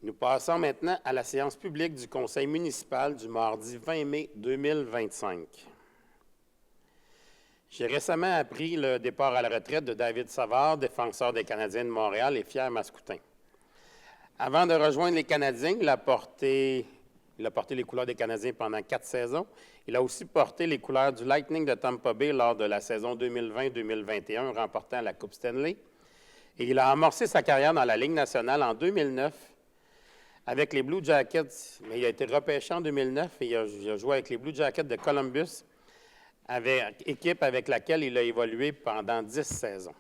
Nous passons maintenant à la séance publique du Conseil municipal du mardi 20 mai 2025. J'ai récemment appris le départ à la retraite de David Savard, défenseur des Canadiens de Montréal et fier mascoutin. Avant de rejoindre les Canadiens, il a porté les couleurs des Canadiens pendant 4 saisons. Il a aussi porté les couleurs du Lightning de Tampa Bay lors de la saison 2020-2021, remportant la Coupe Stanley. Et il a amorcé sa carrière dans la Ligue nationale en 2009 avec les Blue Jackets. Mais il a été repêché en 2009 et il a joué avec les Blue Jackets de Columbus, équipe avec laquelle il a évolué pendant 10 saisons.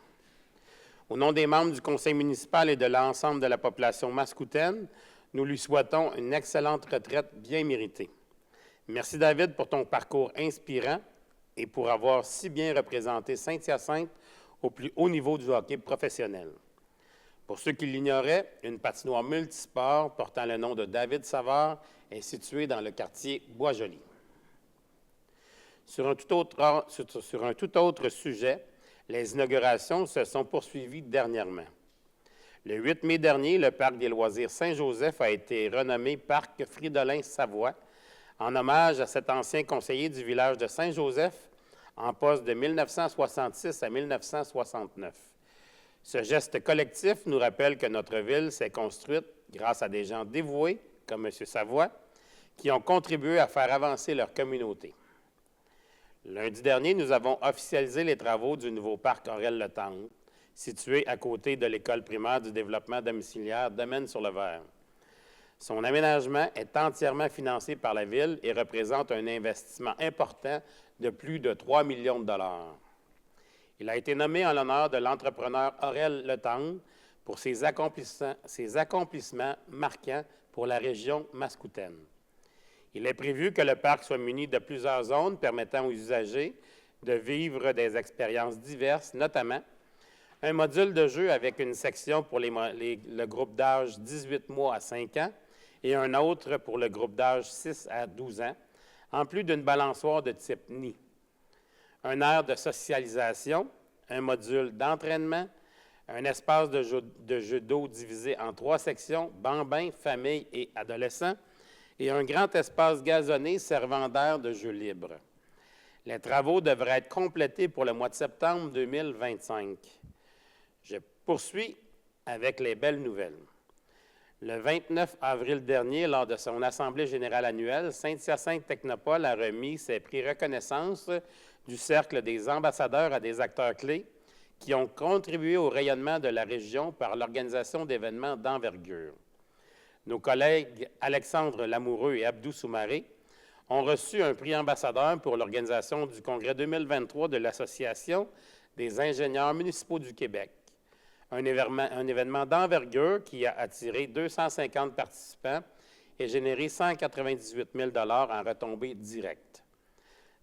Au nom des membres du conseil municipal et de l'ensemble de la population mascoutaine, nous lui souhaitons une excellente retraite bien méritée. Merci David pour ton parcours inspirant et pour avoir si bien représenté Saint-Hyacinthe au plus haut niveau du hockey professionnel. Pour ceux qui l'ignoraient, une patinoire multisport portant le nom de David Savard est située dans le quartier Bois-Joli. Sur un tout autre sujet, les inaugurations se sont poursuivies dernièrement. Le 8 mai dernier, le Parc des loisirs Saint-Joseph a été renommé Parc Fridolin-Savoie en hommage à cet ancien conseiller du village de Saint-Joseph en poste de 1966 à 1969. Ce geste collectif nous rappelle que notre ville s'est construite grâce à des gens dévoués, comme M. Savoie, qui ont contribué à faire avancer leur communauté. Lundi dernier, nous avons officialisé les travaux du nouveau parc Aurel-Le-Temple, situé à côté de l'école primaire du développement domiciliaire Domaine-sur-le-Vert. Son aménagement est entièrement financé par la Ville et représente un investissement important de plus de 3 millions de dollars. Il a été nommé en l'honneur de l'entrepreneur Aurel Le-Temple pour ses accomplissements marquants pour la région mascoutaine. Il est prévu que le parc soit muni de plusieurs zones permettant aux usagers de vivre des expériences diverses, notamment un module de jeu avec une section pour le groupe d'âge 18 mois à 5 ans et un autre pour le groupe d'âge 6 à 12 ans, en plus d'une balançoire de type nid. Un aire de socialisation, un module d'entraînement, un espace de jeu d'eau divisé en 3 sections, bambins, famille et adolescents, et un grand espace gazonné servant d'aire de jeu libre. Les travaux devraient être complétés pour le mois de septembre 2025. Je poursuis avec les belles nouvelles. Le 29 avril dernier, lors de son Assemblée générale annuelle, Saint-Hyacinthe Technopole a remis ses prix reconnaissance du Cercle des ambassadeurs à des acteurs clés qui ont contribué au rayonnement de la région par l'organisation d'événements d'envergure. Nos collègues Alexandre Lamoureux et Abdou Soumaré ont reçu un prix ambassadeur pour l'organisation du Congrès 2023 de l'Association des ingénieurs municipaux du Québec, un événement d'envergure qui a attiré 250 participants et généré 198 000 $ en retombées directes.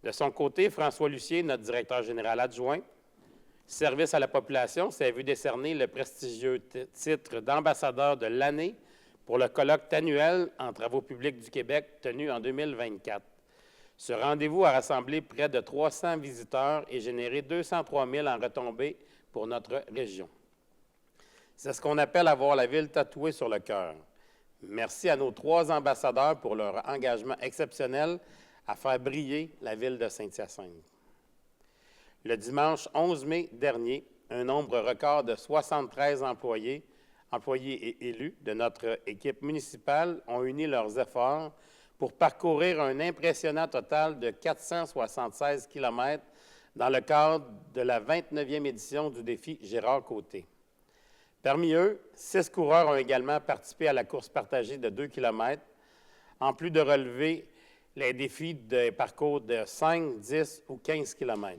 De son côté, François Lucier, notre directeur général adjoint, Service à la population, s'est vu décerner le prestigieux titre d'ambassadeur de l'année pour le colloque annuel en travaux publics du Québec tenu en 2024. Ce rendez-vous a rassemblé près de 300 visiteurs et généré 203 000 en retombées pour notre région. C'est ce qu'on appelle avoir la ville tatouée sur le cœur. Merci à nos 3 ambassadeurs pour leur engagement exceptionnel à faire briller la ville de Saint-Hyacinthe. Le dimanche 11 mai dernier, un nombre record de 73 employés et élus de notre équipe municipale ont uni leurs efforts pour parcourir un impressionnant total de 476 km dans le cadre de la 29e édition du défi Gérard Côté. Parmi eux, 6 coureurs ont également participé à la course partagée de 2 km, en plus de relever les défis de parcours de 5, 10 ou 15 km.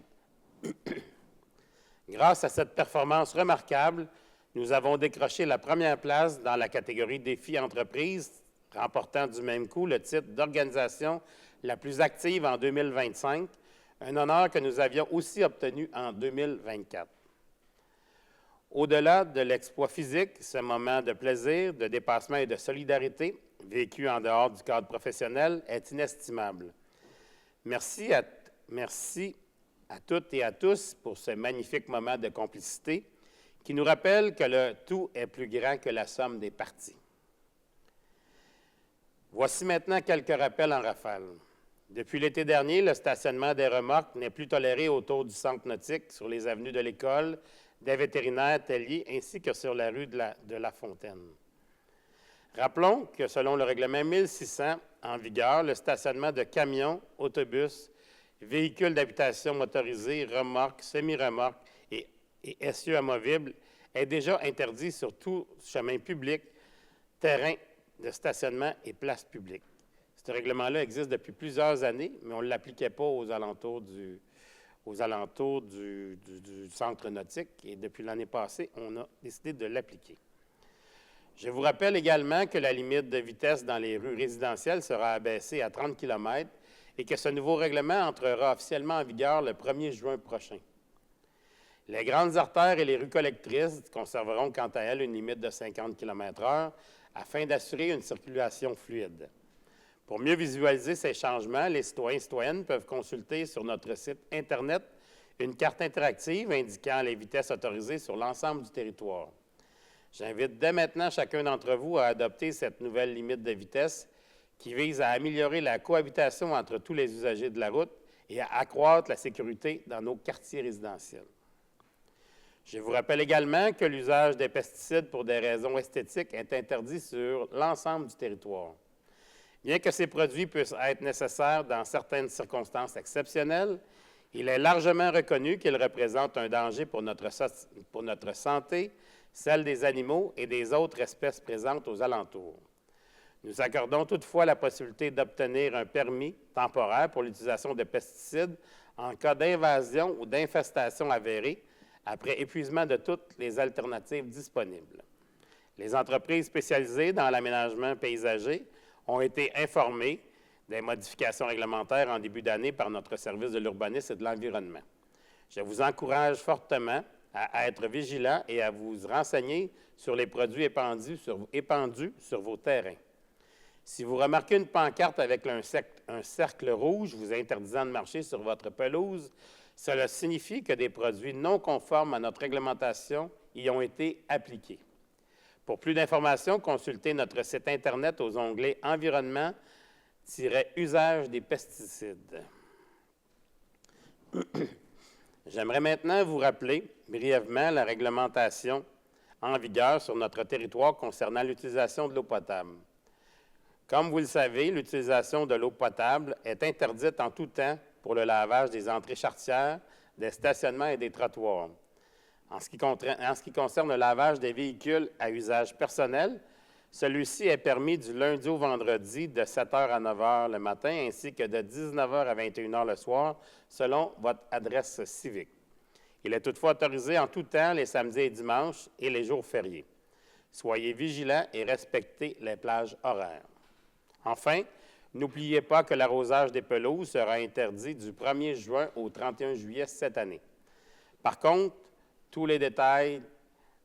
Grâce à cette performance remarquable, nous avons décroché la première place dans la catégorie défi entreprise, remportant du même coup le titre d'organisation la plus active en 2025, un honneur que nous avions aussi obtenu en 2024. Au-delà de l'exploit physique, ce moment de plaisir, de dépassement et de solidarité, vécu en dehors du cadre professionnel, est inestimable. Merci à toutes et à tous pour ce magnifique moment de complicité qui nous rappelle que le tout est plus grand que la somme des parties. Voici maintenant quelques rappels en rafale. Depuis l'été dernier, le stationnement des remorques n'est plus toléré autour du centre nautique, sur les avenues de l'École, des vétérinaires, Tellier, ainsi que sur la rue de la Fontaine. Rappelons que selon le règlement 1600 en vigueur, le stationnement de camions, autobus, véhicules d'habitation motorisés, remorques, semi-remorques et essieux amovibles est déjà interdit sur tout chemin public, terrain de stationnement et place publique. Ce règlement-là existe depuis plusieurs années, mais on ne l'appliquait pas aux alentours du centre nautique et depuis l'année passée, on a décidé de l'appliquer. Je vous rappelle également que la limite de vitesse dans les rues résidentielles sera abaissée à 30 km et que ce nouveau règlement entrera officiellement en vigueur le 1er juin prochain. Les grandes artères et les rues collectrices conserveront quant à elles une limite de 50 km/h afin d'assurer une circulation fluide. Pour mieux visualiser ces changements, les citoyens et citoyennes peuvent consulter sur notre site Internet une carte interactive indiquant les vitesses autorisées sur l'ensemble du territoire. J'invite dès maintenant chacun d'entre vous à adopter cette nouvelle limite de vitesse qui vise à améliorer la cohabitation entre tous les usagers de la route et à accroître la sécurité dans nos quartiers résidentiels. Je vous rappelle également que l'usage des pesticides pour des raisons esthétiques est interdit sur l'ensemble du territoire. Bien que ces produits puissent être nécessaires dans certaines circonstances exceptionnelles, il est largement reconnu qu'ils représentent un danger pour notre santé, celle des animaux et des autres espèces présentes aux alentours. Nous accordons toutefois la possibilité d'obtenir un permis temporaire pour l'utilisation de pesticides en cas d'invasion ou d'infestation avérée après épuisement de toutes les alternatives disponibles. Les entreprises spécialisées dans l'aménagement paysager ont été informées des modifications réglementaires en début d'année par notre service de l'urbanisme et de l'environnement. Je vous encourage fortement à être vigilants et à vous renseigner sur les produits épandus sur vos terrains. Si vous remarquez une pancarte avec un cercle rouge vous interdisant de marcher sur votre pelouse, cela signifie que des produits non conformes à notre réglementation y ont été appliqués. Pour plus d'informations, consultez notre site Internet aux onglets « Environnement-usage des pesticides ». J'aimerais maintenant vous rappeler brièvement la réglementation en vigueur sur notre territoire concernant l'utilisation de l'eau potable. Comme vous le savez, l'utilisation de l'eau potable est interdite en tout temps pour le lavage des entrées charretières, des stationnements et des trottoirs. En ce qui concerne le lavage des véhicules à usage personnel, celui-ci est permis du lundi au vendredi de 7 h à 9 h le matin ainsi que de 19 h à 21 h le soir, selon votre adresse civique. Il est toutefois autorisé en tout temps les samedis et dimanches et les jours fériés. Soyez vigilants et respectez les plages horaires. Enfin, n'oubliez pas que l'arrosage des pelouses sera interdit du 1er juin au 31 juillet cette année. Par contre, tous les détails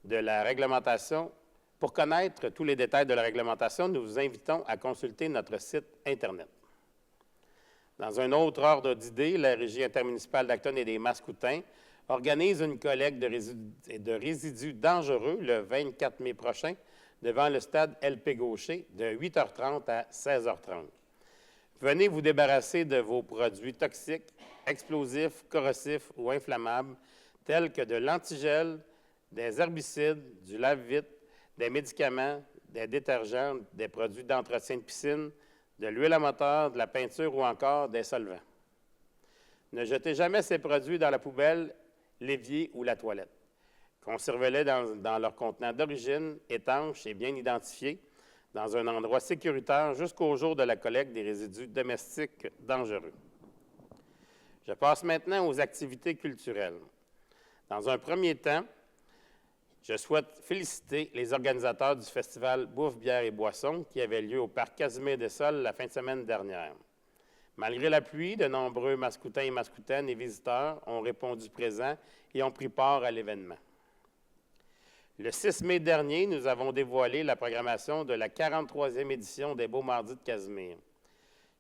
de la réglementation, pour connaître tous les détails de la réglementation, nous vous invitons à consulter notre site Internet. Dans un autre ordre d'idées, la Régie intermunicipale d'Acton et des Mascoutins organise une collecte de résidus dangereux le 24 mai prochain devant le stade LP Gaucher de 8h30 à 16h30. Venez vous débarrasser de vos produits toxiques, explosifs, corrosifs ou inflammables, tels que de l'antigel, des herbicides, du lave-vitre, des médicaments, des détergents, des produits d'entretien de piscine, de l'huile à moteur, de la peinture ou encore des solvants. Ne jetez jamais ces produits dans la poubelle, l'évier ou la toilette. Conservez-les dans leur contenant d'origine, étanche et bien identifié, dans un endroit sécuritaire jusqu'au jour de la collecte des résidus domestiques dangereux. Je passe maintenant aux activités culturelles. Dans un premier temps, je souhaite féliciter les organisateurs du festival Bouffe, bière et boissons qui avait lieu au parc Casimir-Dessolles la fin de semaine dernière. Malgré la pluie, de nombreux Mascoutins et Mascoutaines et visiteurs ont répondu présents et ont pris part à l'événement. Le 6 mai dernier, nous avons dévoilé la programmation de la 43e édition des Beaux Mardis de Casimir.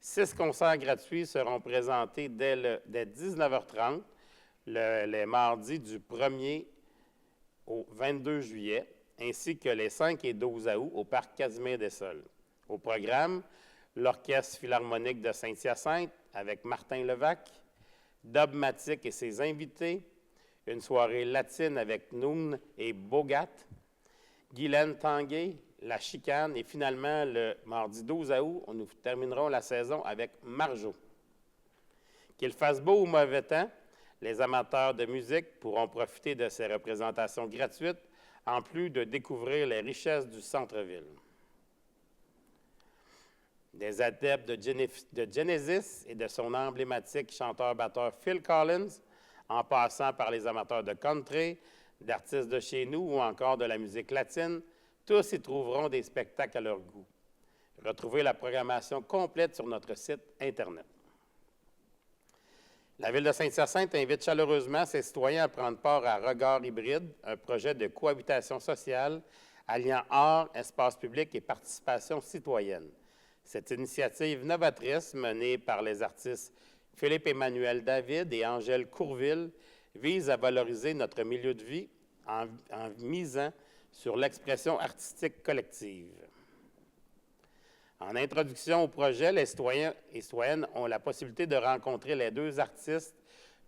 6 concerts gratuits seront présentés dès 19h30, les mardis du 1er au 22 juillet, ainsi que les 5 et 12 août au parc Casimir-Dessolles. Au programme, l'Orchestre philharmonique de Saint-Hyacinthe avec Martin Levac, Dubmatique et ses invités, une soirée latine avec Noon et Bogat, Guylaine Tanguay, La Chicane et finalement le mardi 12 août, nous terminerons la saison avec Marjo. Qu'il fasse beau ou mauvais temps, les amateurs de musique pourront profiter de ces représentations gratuites en plus de découvrir les richesses du centre-ville. Des adeptes de Genesis et de son emblématique chanteur-batteur Phil Collins, en passant par les amateurs de country, d'artistes de chez nous ou encore de la musique latine, tous y trouveront des spectacles à leur goût. Retrouvez la programmation complète sur notre site Internet. La Ville de Saint-Hyacinthe invite chaleureusement ses citoyens à prendre part à Regard Hybride, un projet de cohabitation sociale alliant art, espace public et participation citoyenne. Cette initiative novatrice, menée par les artistes Philippe-Emmanuel David et Angèle Courville, vise à valoriser notre milieu de vie en misant sur l'expression artistique collective. En introduction au projet, les citoyens et citoyennes ont la possibilité de rencontrer les deux artistes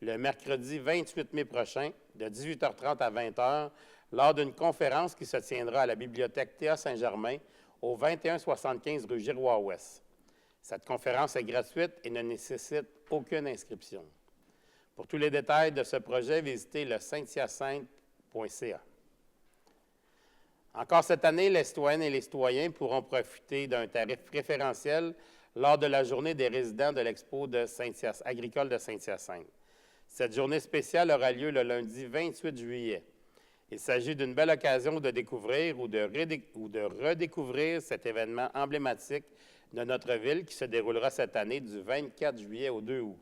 le mercredi 28 mai prochain, de 18h30 à 20h, lors d'une conférence qui se tiendra à la bibliothèque Théa Saint-Germain, au 2175 rue Giroir-Ouest. Cette conférence est gratuite et ne nécessite aucune inscription. Pour tous les détails de ce projet, visitez le sainthyacinthe.ca. Encore cette année, les citoyennes et les citoyens pourront profiter d'un tarif préférentiel lors de la journée des résidents de l'Expo agricole de Saint-Hyacinthe. Cette journée spéciale aura lieu le lundi 28 juillet. Il s'agit d'une belle occasion de découvrir ou de redécouvrir cet événement emblématique de notre ville qui se déroulera cette année du 24 juillet au 2 août.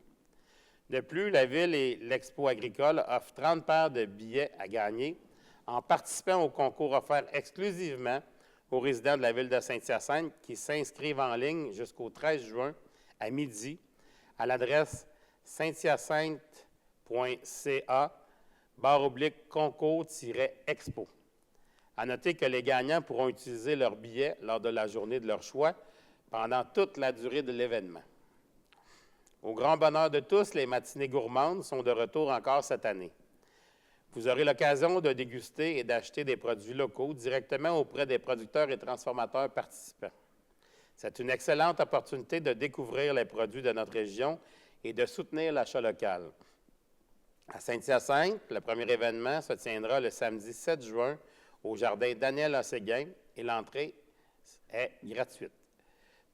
De plus, la Ville et l'Expo agricole offrent 30 paires de billets à gagner en participant au concours offert exclusivement aux résidents de la Ville de Saint-Hyacinthe qui s'inscrivent en ligne jusqu'au 13 juin à midi à l'adresse sainthyacinthe.ca/concours-expo. À noter que les gagnants pourront utiliser leurs billets lors de la journée de leur choix pendant toute la durée de l'événement. Au grand bonheur de tous, les matinées gourmandes sont de retour encore cette année. Vous aurez l'occasion de déguster et d'acheter des produits locaux directement auprès des producteurs et transformateurs participants. C'est une excellente opportunité de découvrir les produits de notre région et de soutenir l'achat local. À Saint-Hyacinthe, le premier événement se tiendra le samedi 7 juin au jardin Daniel Asséguin et l'entrée est gratuite.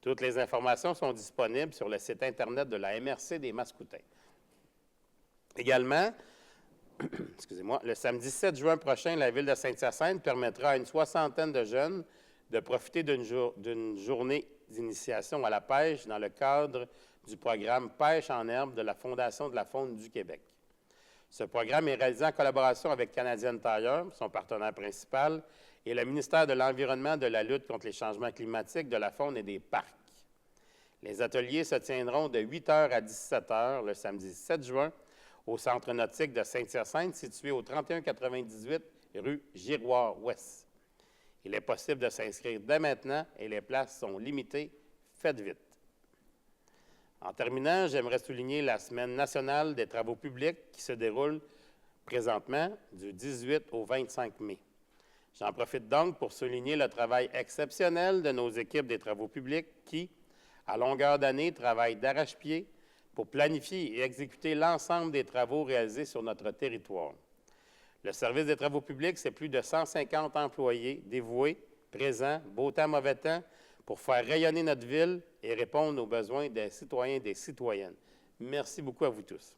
Toutes les informations sont disponibles sur le site Internet de la MRC des Mascoutins. Également, le samedi 7 juin prochain, la Ville de Saint-Hyacinthe permettra à une soixantaine de jeunes de profiter d'une journée d'initiation à la pêche dans le cadre du programme Pêche en herbe de la Fondation de la faune du Québec. Ce programme est réalisé en collaboration avec Canadian Tire, son partenaire principal, et le ministère de l'Environnement, de la lutte contre les changements climatiques, de la faune et des parcs. Les ateliers se tiendront de 8h à 17h le samedi 7 juin au Centre nautique de Saint-Hyacinthe, situé au 3198 rue Giroir-Ouest. Il est possible de s'inscrire dès maintenant et les places sont limitées. Faites vite. En terminant, j'aimerais souligner la Semaine nationale des travaux publics qui se déroule présentement du 18 au 25 mai. J'en profite donc pour souligner le travail exceptionnel de nos équipes des travaux publics qui, à longueur d'année, travaillent d'arrache-pied pour planifier et exécuter l'ensemble des travaux réalisés sur notre territoire. Le service des travaux publics, c'est plus de 150 employés dévoués, présents, beau temps, mauvais temps, pour faire rayonner notre ville et répondre aux besoins des citoyens et des citoyennes. Merci beaucoup à vous tous.